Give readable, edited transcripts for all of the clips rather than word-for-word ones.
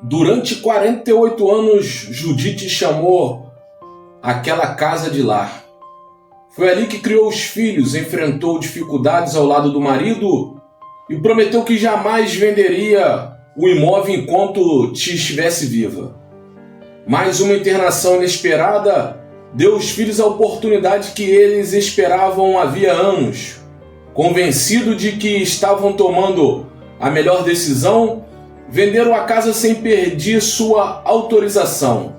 Durante 48 anos, Judite chamou aquela casa de lar. Foi ali que criou os filhos, enfrentou dificuldades ao lado do marido e prometeu que jamais venderia o imóvel enquanto Tia estivesse viva. Mais uma internação inesperada deu aos filhos a oportunidade que eles esperavam havia anos. Convencido de que estavam tomando a melhor decisão, venderam a casa sem perder sua autorização.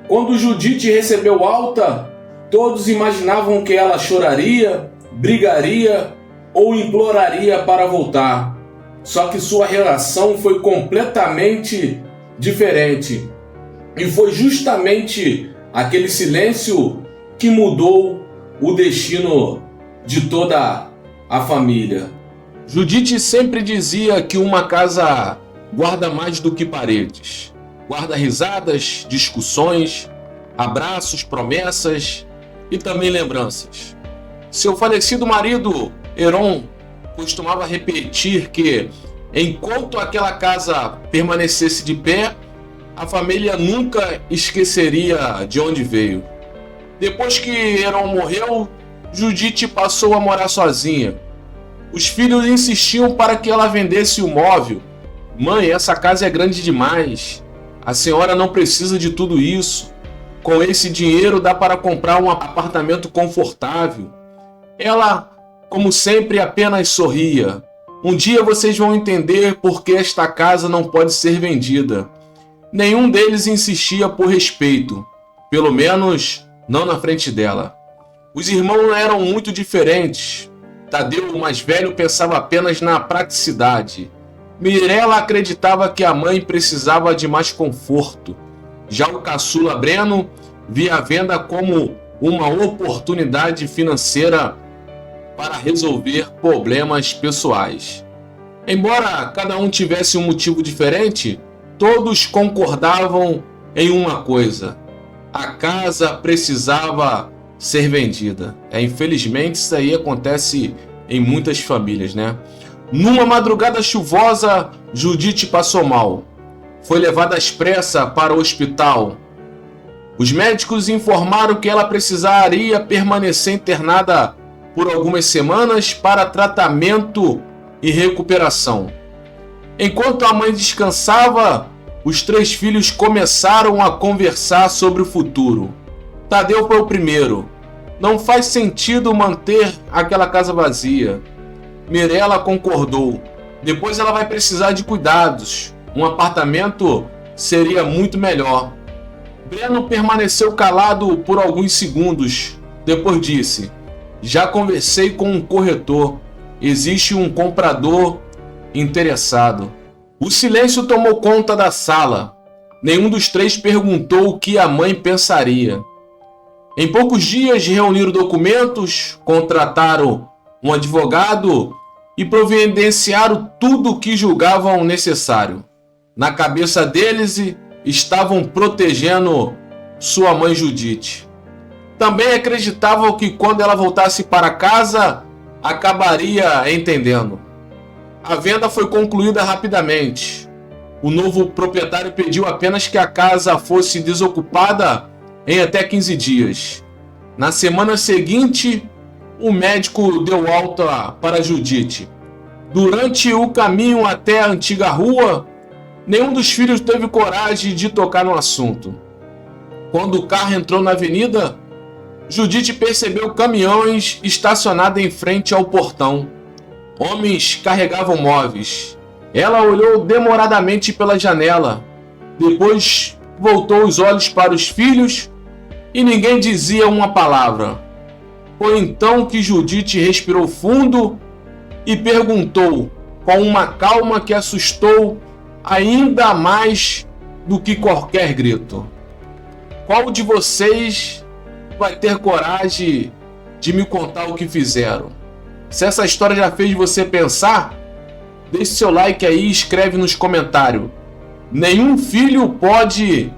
Quando Judite recebeu alta, todos imaginavam que ela choraria, brigaria ou imploraria para voltar. Só que sua reação foi completamente diferente. E foi justamente aquele silêncio que mudou o destino de toda a família. Judite sempre dizia que uma casa guarda mais do que paredes. Guarda risadas, discussões, abraços, promessas e também lembranças. Seu falecido marido, Heron, costumava repetir que, enquanto aquela casa permanecesse de pé, a família nunca esqueceria de onde veio. Depois que Heron morreu, Judite passou a morar sozinha. Os filhos insistiam para que ela vendesse o móvel. Mãe, essa casa é grande demais. A senhora não precisa de tudo isso. Com esse dinheiro dá para comprar um apartamento confortável. Ela, como sempre, apenas sorria. Um dia vocês vão entender por que esta casa não pode ser vendida. Nenhum deles insistia por respeito. Pelo menos, não na frente dela. Os irmãos eram muito diferentes. Tadeu, o mais velho, pensava apenas na praticidade. Mirella acreditava que a mãe precisava de mais conforto. Já o caçula Breno via a venda como uma oportunidade financeira para resolver problemas pessoais. Embora cada um tivesse um motivo diferente, todos concordavam em uma coisa: a casa precisava ser vendida. Infelizmente isso aí acontece em muitas famílias, né? Numa madrugada chuvosa, Judite passou mal. Foi levada às pressas para o hospital. Os médicos informaram que ela precisaria permanecer internada por algumas semanas para tratamento e recuperação. Enquanto a mãe descansava, os 3 filhos começaram a conversar sobre o futuro. Tadeu foi o primeiro. Não faz sentido manter aquela casa vazia. Mirella concordou. Depois ela vai precisar de cuidados. Um apartamento seria muito melhor. Breno permaneceu calado por alguns segundos. Depois disse: já conversei com um corretor. Existe um comprador interessado. O silêncio tomou conta da sala. Nenhum dos 3 perguntou o que a mãe pensaria. Em poucos dias reuniram documentos, contrataram um advogado e providenciaram tudo o que julgavam necessário. Na cabeça deles estavam protegendo sua mãe Judite. Também acreditavam que quando ela voltasse para casa, acabaria entendendo. A venda foi concluída rapidamente. O novo proprietário pediu apenas que a casa fosse desocupada em até 15 dias. Na semana seguinte, o médico deu alta para Judite. Durante o caminho até a antiga rua, nenhum dos filhos teve coragem de tocar no assunto. Quando o carro entrou na avenida, Judite percebeu caminhões estacionados em frente ao portão. Homens carregavam móveis. Ela olhou demoradamente pela janela. Depois voltou os olhos para os filhos e ninguém dizia uma palavra. Foi então que Judite respirou fundo e perguntou, com uma calma que assustou ainda mais do que qualquer grito: qual de vocês vai ter coragem de me contar o que fizeram? Se essa história já fez você pensar, deixe seu like aí e escreve nos comentários. Nenhum filho pode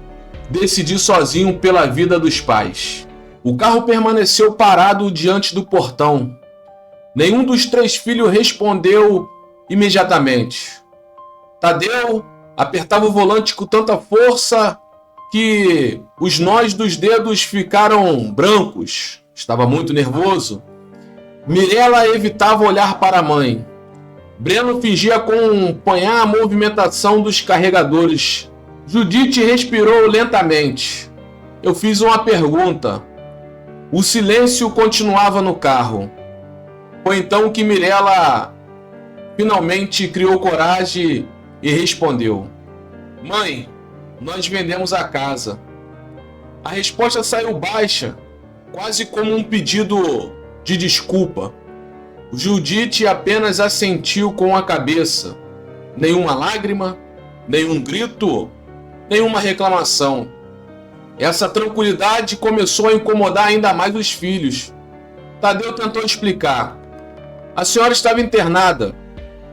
decidir sozinho pela vida dos pais. O carro permaneceu parado diante do portão. Nenhum dos 3 filhos respondeu imediatamente. Tadeu Apertava o volante com tanta força que os nós dos dedos ficaram brancos. Estava muito nervoso. Mirella evitava olhar para a mãe. Breno fingia acompanhar a movimentação dos carregadores. Judite respirou lentamente. Eu fiz uma pergunta. O silêncio continuava no carro. Foi então que Mirella finalmente criou coragem e respondeu: Mãe, nós vendemos a casa. A resposta saiu baixa, quase como um pedido de desculpa. Judite apenas assentiu com a cabeça. Nenhuma lágrima, nenhum grito, nenhuma reclamação. Essa tranquilidade começou a incomodar ainda mais os filhos. Tadeu tentou explicar. A senhora estava internada.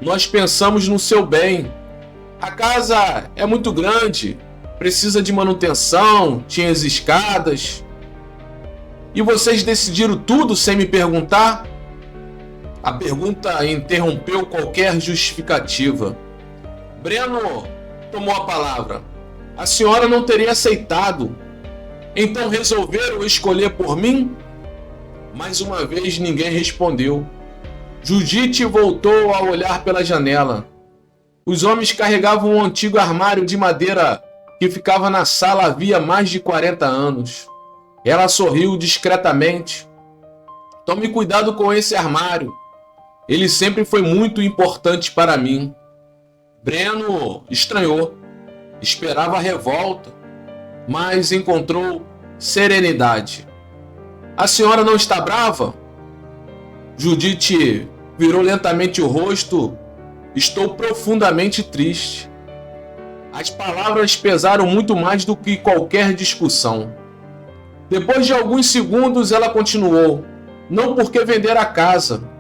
Nós pensamos no seu bem. A casa é muito grande, precisa de manutenção, tinha as escadas. E vocês decidiram tudo sem me perguntar? A pergunta interrompeu qualquer justificativa. Breno tomou a palavra. A senhora não teria aceitado. Então resolveram escolher por mim? Mais uma vez ninguém respondeu. Judite voltou a olhar pela janela. Os homens carregavam um antigo armário de madeira que ficava na sala havia mais de 40 anos. Ela sorriu discretamente. Tome cuidado com esse armário. Ele sempre foi muito importante para mim. Breno estranhou. Esperava revolta, mas encontrou serenidade. A senhora não está brava? Judite virou lentamente o rosto. Estou profundamente triste. As palavras pesaram muito mais do que qualquer discussão. Depois de alguns segundos, ela continuou. Não porque vender a casa.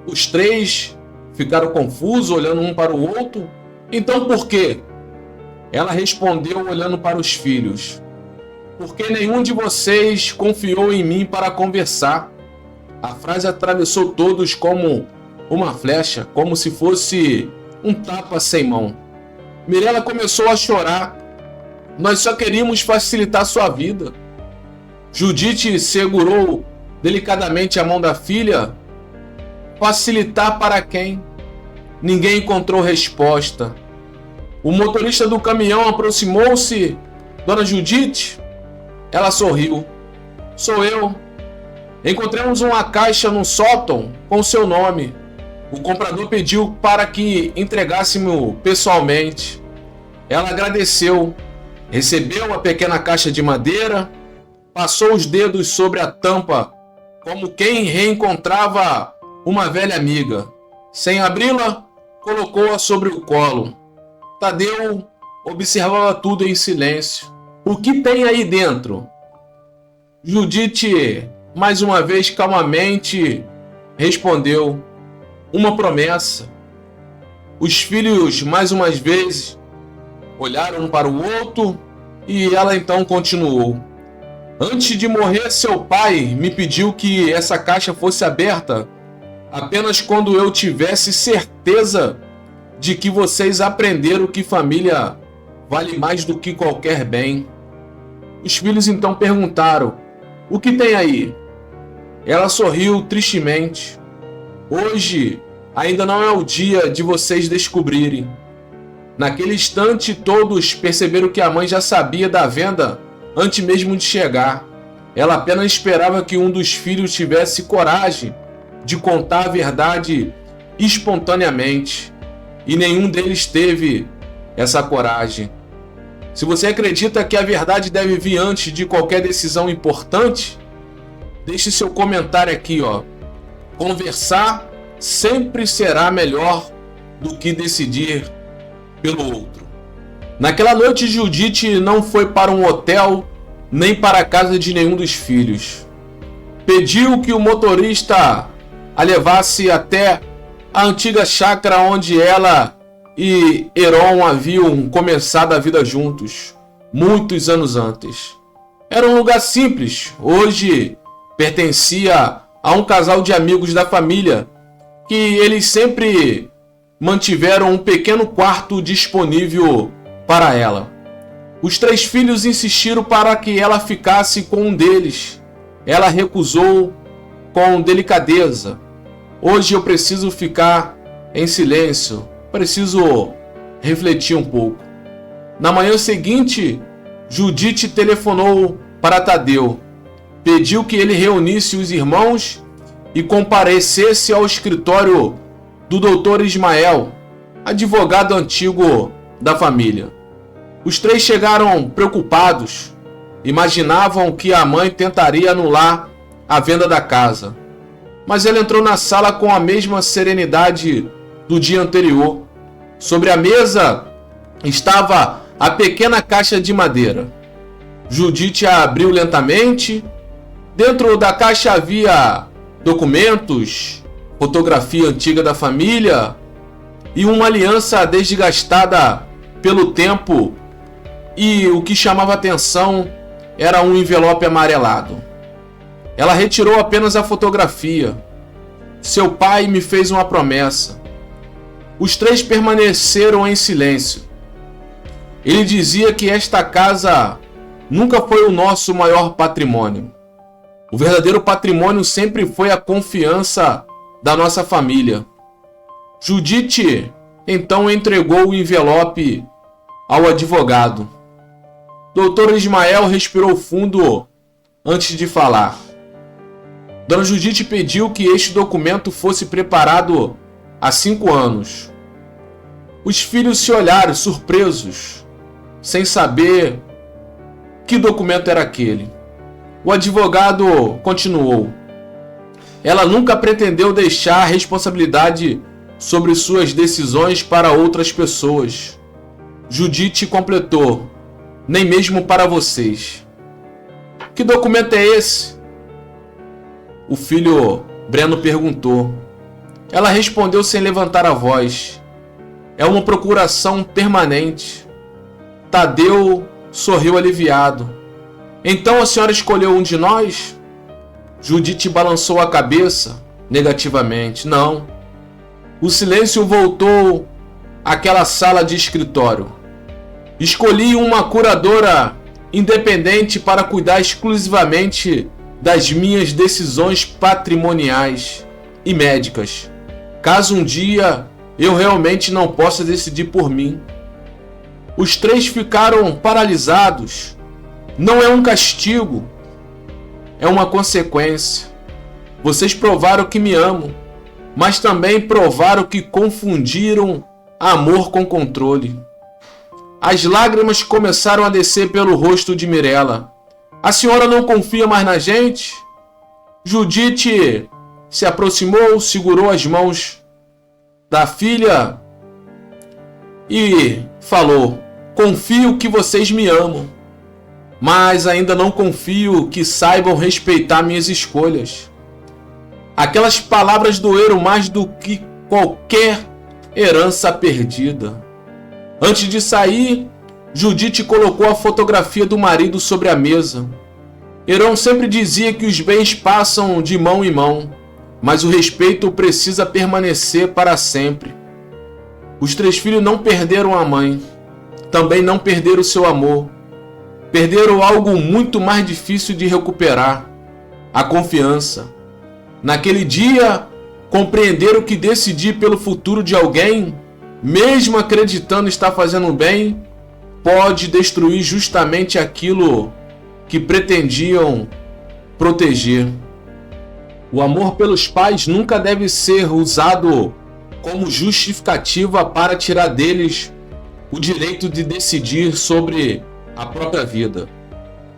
Os três ficaram confusos, olhando um para o outro. Então por quê? Ela respondeu olhando para os filhos. Porque nenhum de vocês confiou em mim para conversar. A frase atravessou todos como uma flecha, como se fosse um tapa sem mão. Mirella começou a chorar. Nós só queríamos facilitar sua vida. Judite segurou delicadamente a mão da filha. Facilitar para quem? Ninguém encontrou resposta. O motorista do caminhão aproximou-se. Dona Judite? Ela sorriu. Sou eu. Encontramos uma caixa no sótão com seu nome. O comprador pediu para que entregássemos pessoalmente. Ela agradeceu. Recebeu a pequena caixa de madeira. Passou os dedos sobre a tampa, como quem reencontrava uma velha amiga. Sem abri-la, colocou-a sobre o colo. Tadeu observava tudo em silêncio. O que tem aí dentro? Judite, mais uma vez calmamente, respondeu. Uma promessa. Os filhos, mais uma vez, olharam um para o outro e ela então continuou. Antes de morrer, seu pai me pediu que essa caixa fosse aberta apenas quando eu tivesse certeza de que vocês aprenderam que família vale mais do que qualquer bem. Os filhos então perguntaram, o que tem aí? Ela sorriu tristemente. Hoje ainda não é o dia de vocês descobrirem. Naquele instante todos perceberam que a mãe já sabia da venda antes mesmo de chegar. Ela apenas esperava que um dos filhos tivesse coragem de contar a verdade espontaneamente. E nenhum deles teve essa coragem. Se você acredita que a verdade deve vir antes de qualquer decisão importante, deixe seu comentário aqui, ó. Conversar sempre será melhor do que decidir pelo outro. Naquela noite, Judite não foi para um hotel nem para a casa de nenhum dos filhos. Pediu que o motorista a levasse até a antiga chácara onde ela e Heron haviam começado a vida juntos, muitos anos antes. Era um lugar simples, hoje pertencia a um casal de amigos da família, que eles sempre mantiveram um pequeno quarto disponível para ela. Os 3 filhos insistiram para que ela ficasse com um deles. Ela recusou com delicadeza. Hoje eu preciso ficar em silêncio. Preciso refletir um pouco. Na manhã seguinte, Judite telefonou para Tadeu. Pediu que ele reunisse os irmãos e comparecesse ao escritório do Dr. Ismael, advogado antigo da família. Os 3 chegaram preocupados. Imaginavam que a mãe tentaria anular a venda da casa. Mas ela entrou na sala com a mesma serenidade do dia anterior. Sobre a mesa estava a pequena caixa de madeira. Judite a abriu lentamente. Dentro da caixa havia documentos, fotografia antiga da família e uma aliança desgastada pelo tempo, e o que chamava atenção era um envelope amarelado. Ela retirou apenas a fotografia. Seu pai me fez uma promessa. Os 3 permaneceram em silêncio. Ele dizia que esta casa nunca foi o nosso maior patrimônio. O verdadeiro patrimônio sempre foi a confiança da nossa família. Judite então entregou o envelope ao advogado. Dr. Ismael respirou fundo antes de falar. Dona Judite pediu que este documento fosse preparado há 5 anos. Os filhos se olharam surpresos, sem saber que documento era aquele. O advogado continuou. Ela nunca pretendeu deixar a responsabilidade sobre suas decisões para outras pessoas. Judite completou. Nem mesmo para vocês. Que documento é esse? O filho Breno perguntou. Ela respondeu sem levantar a voz. É uma procuração permanente. Tadeu sorriu aliviado. Então a senhora escolheu um de nós? Judite balançou a cabeça negativamente. Não. O silêncio voltou àquela sala de escritório. Escolhi uma curadora independente para cuidar exclusivamente das minhas decisões patrimoniais e médicas. Caso um dia eu realmente não possa decidir por mim. Os 3 ficaram paralisados. Não é um castigo, é uma consequência. Vocês provaram que me amam, mas também provaram que confundiram amor com controle. As lágrimas começaram a descer pelo rosto de Mirella. A senhora não confia mais na gente? Judite se aproximou, segurou as mãos da filha e falou: confio que vocês me amam, mas ainda não confio que saibam respeitar minhas escolhas. Aquelas palavras doeram mais do que qualquer herança perdida. Antes de sair, Judite colocou a fotografia do marido sobre a mesa. Heron sempre dizia que os bens passam de mão em mão, mas o respeito precisa permanecer para sempre. Os 3 filhos não perderam a mãe, também não perderam seu amor. Perderam algo muito mais difícil de recuperar: a confiança. Naquele dia, compreenderam que decidir pelo futuro de alguém, mesmo acreditando estar fazendo bem, pode destruir justamente aquilo que pretendiam proteger. O amor pelos pais nunca deve ser usado como justificativa para tirar deles o direito de decidir sobre a própria vida.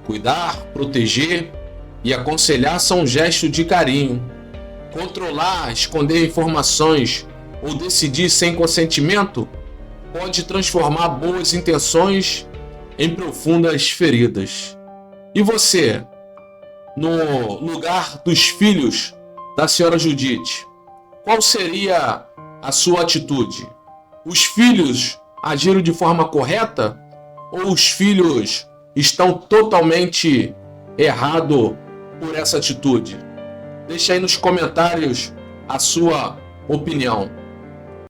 Cuidar, proteger e aconselhar são gestos de carinho. Controlar, esconder informações ou decidir sem consentimento pode transformar boas intenções em profundas feridas. E você, no lugar dos filhos da senhora Judite, qual seria a sua atitude? Os filhos agiram de forma correta ou os filhos estão totalmente errados por essa atitude? Deixa aí nos comentários a sua opinião.